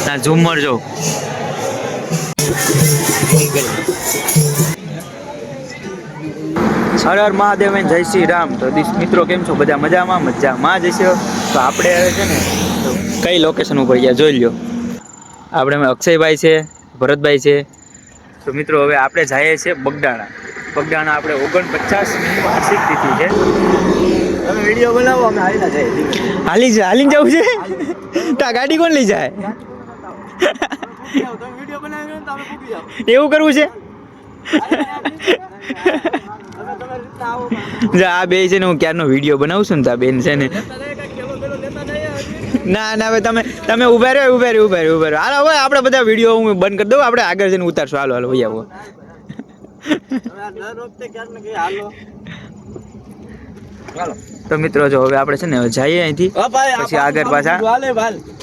ના ઝુમર જો હર હર મહાદેવ જય શ્રી રામ. તો મિત્રો કેમ છો? બધા મજામાં જશે. તો આપણે હવે છે ને કઈ લોકેશન ઉપર ગયા જોઈ લ્યો. આપણે અક્ષયભાઈ છે, ભરતભાઈ છે. તો મિત્રો હવે આપણે જઈએ છીએ બગડાણા આપણે 49મી વાર્ષિક તિથિ છે. તમે વિડીયો બનાવો, અમે હાલીને જવું છે. તો આ ગાડી કોણ લઈ જાય? એવું કરવું છે? આ બે છે ને હું ક્યારનો વિડીયો બનાવું છું ને તો આ બેન છે ને ના હવે તમે ઉભા રહ્યો. હાલો હવે આપણે બધા વિડીયો હું બંધ કરી દઉં. આપણે આગળ જઈને ઉતારશું. હાલો ભાઈ આવો. તો મિત્રો જો હવે આપણે છે ને જઈએ અહીંથી, પછી આગળ પાછા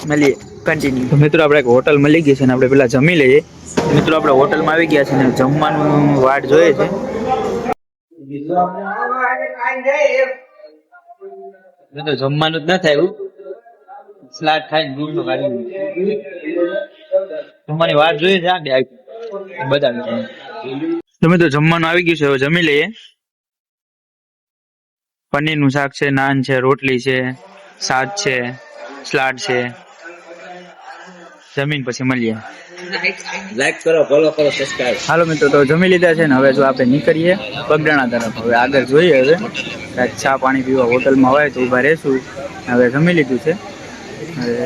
મળીએ કન્ટિન્યુ. તો મિત્રો આપણે એક હોટલ મળી ગઈ છે ને આપણે પેલા જમી લઈએ. મિત્રો આપણે હોટલમાં આવી ગયા છે ને જમવાનું વાટ જોઈએ છે. જમવાનું જ ન થાય સ્લાડ ખાઈને દૂધનો કાઢી જમવાની વાત જોઈએ છે બધા. તમે તો જમવાનું આવી ગયું છે, હવે જમી લઈએ. પનીરનું શાક છે, નાન છે, રોટલી છે, શાક છે, સ્લાડ છે. જમીન પછી મળીએ. લાઈક કરો, ફોલો કરો, સબસ્ક્રાઇબ. હાલો મિત્રો તો જમી લીધા છે ને હવે જો આપણે નીકળીએ બગડાણા તરફ. હવે આગળ જોઈએ હવે ચા પાણી પીવા હોટલમાં હોય તો ઊભા રહેશું. હવે જમી લીધું છે, હવે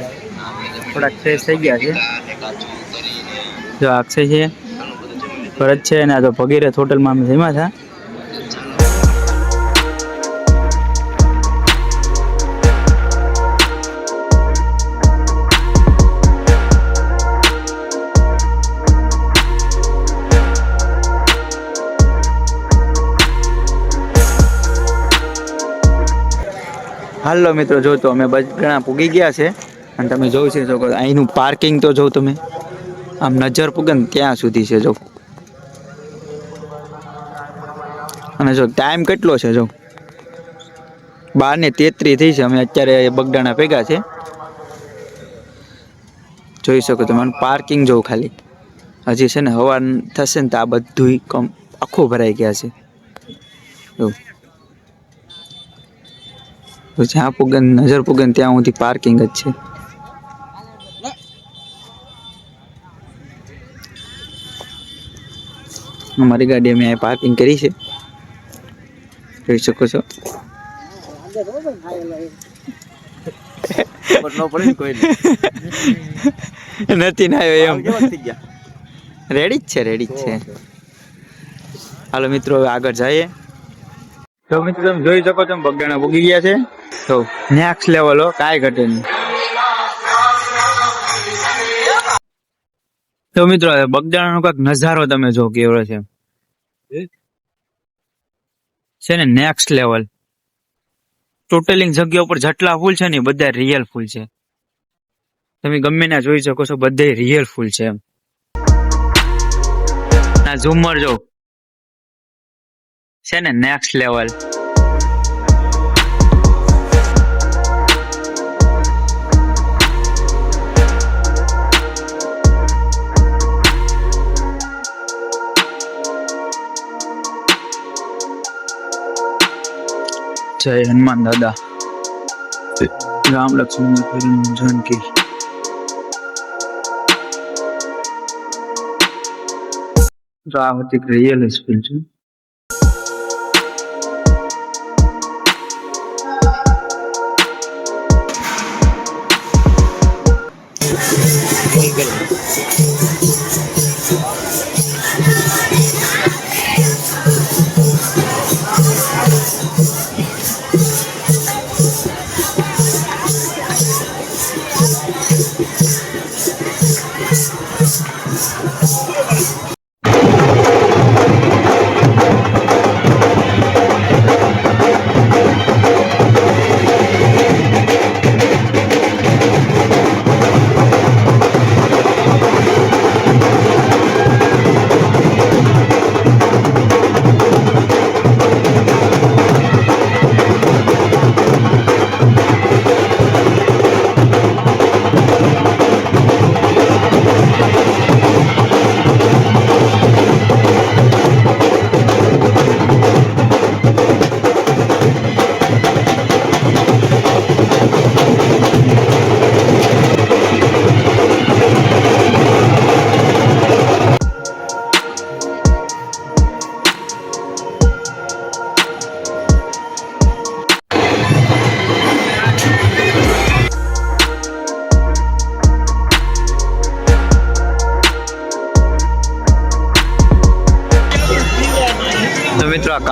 થોડાક ફ્રેશ થઈ ગયા છે. જો અક્ષય છે, ભરત છે ને આ તો ભગીરથ હોટલમાં અમે જમ્યા હતા. હાલો મિત્રો જો તો અમે બગડાણા પૂગી ગયા છે અને તમે જોઈ શકો અહીંનું પાર્કિંગ તો જો તમે આમ નજર પૂગે ને ત્યાં સુધી છે જો. અને જો ટાઈમ કેટલો છે જો 12:33 થઈ છે. અમે અત્યારે બગડાણા ભેગા છે, જોઈ શકો તમે. પાર્કિંગ જો ખાલી હજી છે ને હવા થશે ને તો આ બધું આખું ભરાઈ ગયા છે. જ્યાં પૂગન નજર પૂગન ત્યાં સુધી પાર્કિંગ જ છે. અમારી ગાડી અમે અહીં પાર્કિંગ કરી છે, જોઈ શકો છો. નથી ના એમ રેડી જ છે. હાલો મિત્રો હવે આગળ જઈએ. તો મિત્રો તમે જોઈ શકો છો બગડાણા પૂગી ગયા છે. તો નેક્સ્ટ લેવલ કાંઈ ઘટે નહીં. તો મિત્રો બગડાણાનો કાંઈક નજારો તમે જો કેવો છે ને નેક્સ્ટ લેવલ. ટોટલિંગ જગ્યા ઉપર જેટલા ફૂલ છે ને બધા રિયલ ફૂલ છે. તમે ગમે ના જોઈ શકો છો, બધે રિયલ ફૂલ છે એમ. ના ઝુમર જો છે ને નેક્સ્ટ લેવલ. જય હનુમાન દાદા, રામ લક્ષ્મણ જાનકી. તો આ હતી રિયલ સ્કૂલ છે.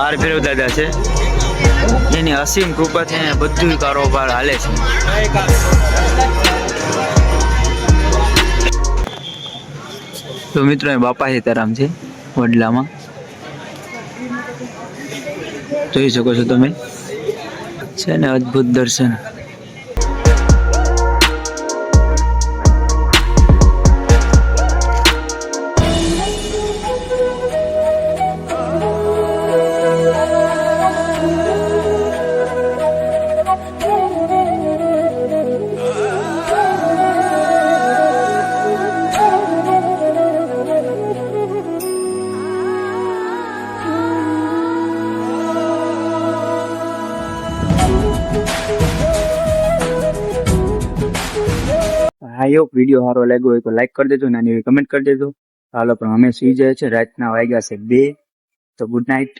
આર ભૈરવ દાદા છે, એની અસીમ કૃપાથી એને બધું કારોબાર હાલે છે. તો મિત્રો એ બાપા સીતારામ છે વડલામાં, જોઈ શકો છો તમે, છે ને અદ્ભુત દર્શન. હા વિડીયો સારો લાગ્યો હોય તો લાઈક કરી દેજો, નાની એવી કમેન્ટ કરી દેજો. હાલો પણ અમે સુઈ જાય છે, રાતના વાગ્યા છે 2. તો ગુડ નાઇટ.